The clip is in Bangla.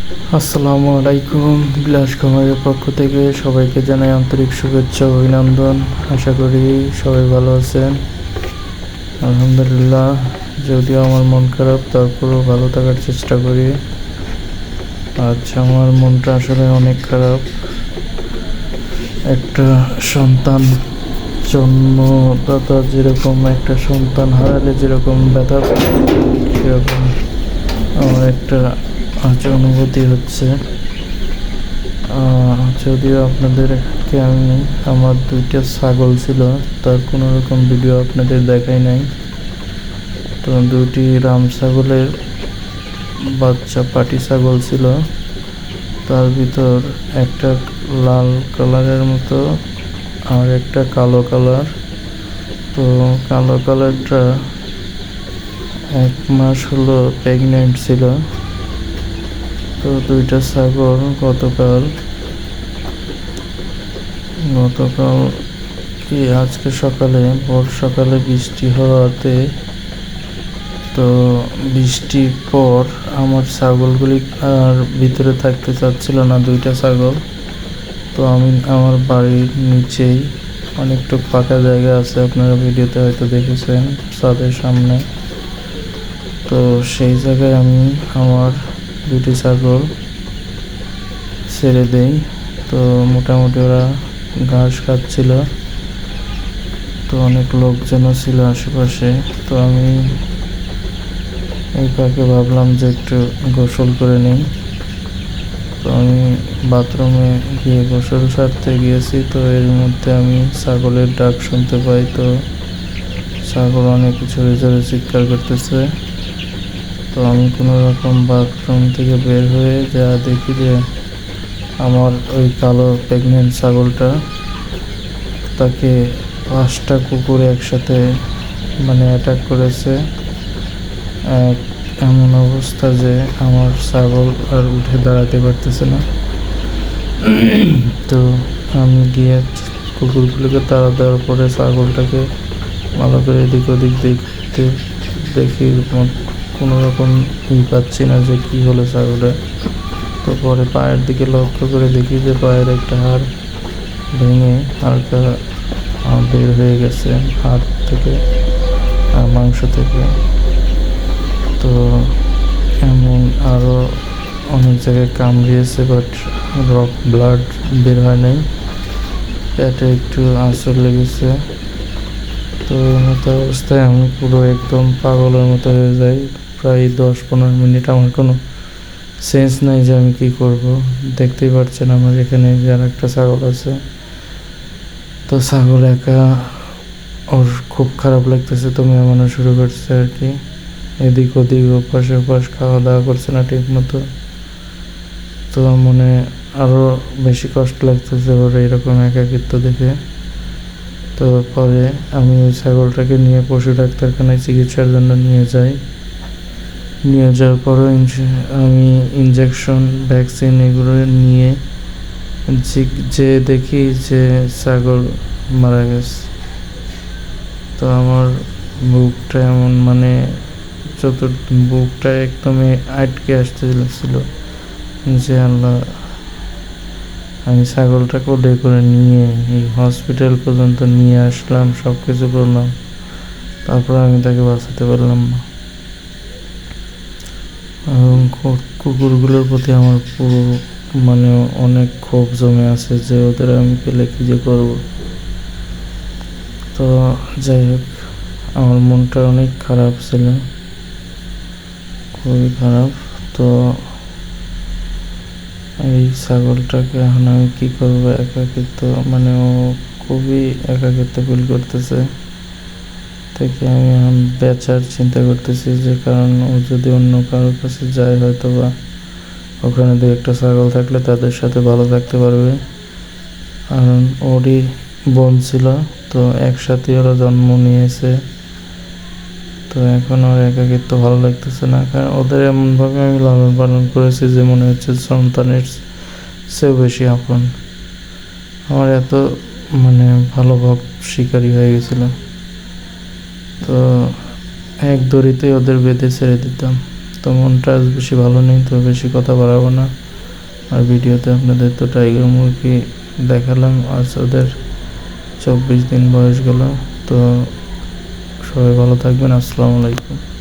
আসসালামু আলাইকুম। বিলাস খামারের পক্ষ থেকে সবাইকে জানাই আন্তরিক শুভেচ্ছা ও অভিনন্দন। আশা করি সবাই ভালো আছেন। আলহামদুলিল্লাহ, যদিও আমার মন খারাপ তারপরেও ভালো থাকার চেষ্টা করি। আজ আমার মনটা আসলে অনেক খারাপ। একটা সন্তান জন্মদাতা যেরকম একটা সন্তান হারালে যেরকম ব্যথা পায়, সেরকম আমার একটা আজ অনুভূতি হচ্ছে। যদিও আপনাদেরকে আমি আমার 2টা ছাগল ছিল, তার কোনো রকম ভিডিও আপনাদের দেখাই নাই। তো 2টি রাম ছাগলের বাচ্চা পাটি ছাগল ছিল, তার ভিতর একটা লাল কালারের মতো আর একটা কালো কালার। তো কালো কালারটা 1 মাস হলো প্রেগনেন্ট ছিল। তো 2টা ছাগল গতকাল কি আজকে সকালে ভোর সকালে বৃষ্টি হওয়াতে, তো বৃষ্টির পর আমার ছাগলগুলি আর ভিতরে থাকতে চাচ্ছিল না, 2টা ছাগল। তো আমি আমার বাড়ির নিচেই অনেকটুক ফাঁকা জায়গা আছে, আপনারা ভিডিওতে হয়তো দেখেছেন, ছাদের সামনে। তো সেই জায়গায় আমি আমার 2টি ছাগল ছেড়ে দেই। তো মোটামুটি ওরা ঘাস খাচ্ছিল। তো অনেক লোকজনও ছিল আশেপাশে। তো আমি এই ফাঁকে ভাবলাম যে একটু গোসল করে নিই। তো আমি বাথরুমে গিয়ে গোসল সারতে গিয়েছি। তো এর মধ্যে আমি ছাগলের ডাক শুনতে পাই। তো ছাগল অনেক ঝরে ঝরে চিৎকার করতেছে। তো আমি কোনো রকম বাথরুম থেকে বের হয়ে যা দেখি যে আমার ওই কালো প্রেগনেন্ট ছাগলটা, তাকে 5টা কুকুর একসাথে অ্যাটাক করেছে। এমন অবস্থা যে আমার ছাগল আর উঠে দাঁড়াতে পারতেছে না। তো আমি গিয়ে কুকুরগুলোকে তাড়া দেওয়ার পরে ছাগলটাকে ভালো করে এদিক ওদিক দেখি কোনো রকম পাচ্ছি না যে কী হলো ছাগলের। তো পরে পায়ের দিকে লক্ষ্য করে দেখি যে পায়ের একটা হাড় ভেঙে হাড়টা বের হয়ে গেছে হাড় থেকে, মাংস থেকে। তো এমন আরও অনেক জায়গায় কামড়িয়েছে, বাট ব্লাড বের হয় নাই। পেটে একটু আঁচড় লেগেছে। তো এই মতো অবস্থায় আমি পুরো একদম পাগলের মতো হয়ে যাই। প্রায় 10-15 মিনিট আমার কোনো সেন্স নাই যে আমি কী করব। দেখতেই পাচ্ছেন আমার এখানে যে আর একটা ছাগল আছে। তো ছাগল একা, ওর খুব খারাপ লাগতেছে। তো মেহমানো শুরু করছে আর কি, এদিক ওদিক ওপাশ ওপাশ, খাওয়া দাওয়া করছে না ঠিক মতো। তো মনে আরও বেশি কষ্ট লাগতেছে ওর এরকম একাকিত্ব দেখে। তো পরে আমি ওই ছাগলটাকে নিয়ে পশু ডাক্তারখানায় চিকিৎসার জন্য নিয়ে যাওয়ার পরও আমি ইনজেকশন ভ্যাকসিন এগুলো নিয়ে যে দেখি যে ছাগল মারা গেছে। তো আমার বুকটা এমন বুকটা একদমই আটকে আসতে লাগছিল যে আল্লাহ, আমি ছাগলটা কোলে করে নিয়ে এই হসপিটাল পর্যন্ত নিয়ে আসলাম, সব কিছু করলাম, তারপর আমি তাকে বাঁচাতে পারলাম না। এবং কুকুরগুলোর প্রতি আমার পুরো অনেক ক্ষোভ জমে আছে যে ওদের আমি পেলে কী যে করবো। তো যাই হোক, আমার মনটা অনেক খারাপ ছিল, খুবই খারাপ। তো এই ছাগলটাকে এখন আমি কী করবো, একাকিত্ব ও খুবই একাকিত্ব ফিল করতেছে। থেকে আমি এখন বেচার চিন্তা করতেছি, যে কারণ ও যদি অন্য কারোর কাছে যায় হয়তো বা ওখানে 2-1টা ছাগল থাকলে তাদের সাথে ভালো থাকতে পারবে। কারণ ওরই বোন ছিল, তো একসাথে ওরা জন্ম নিয়েছে। তো এখন ওর একাকিত্ব ভালো লাগতেছে না, কারণ ওদের এমনভাবে আমি লালন পালন করেছি যে মনে হচ্ছে সন্তানের চেয়েও বেশি আপন। আমার এত ভালো ভাব শিকারী হয়ে গেছিল। তো এক দড়িতে ওদের বেঁধে ছেড়ে দিতাম। তো তো মনটা আজ বেশি ভালো নেই, তো বেশি কথা বাড়াবো না। আর ভিডিওতে আপনাদের তো টাইগার মুরগি দেখালাম, আজ ওদের 24 দিন বয়স গেল। তো সবাই ভালো থাকবেন, আসসালামু আলাইকুম।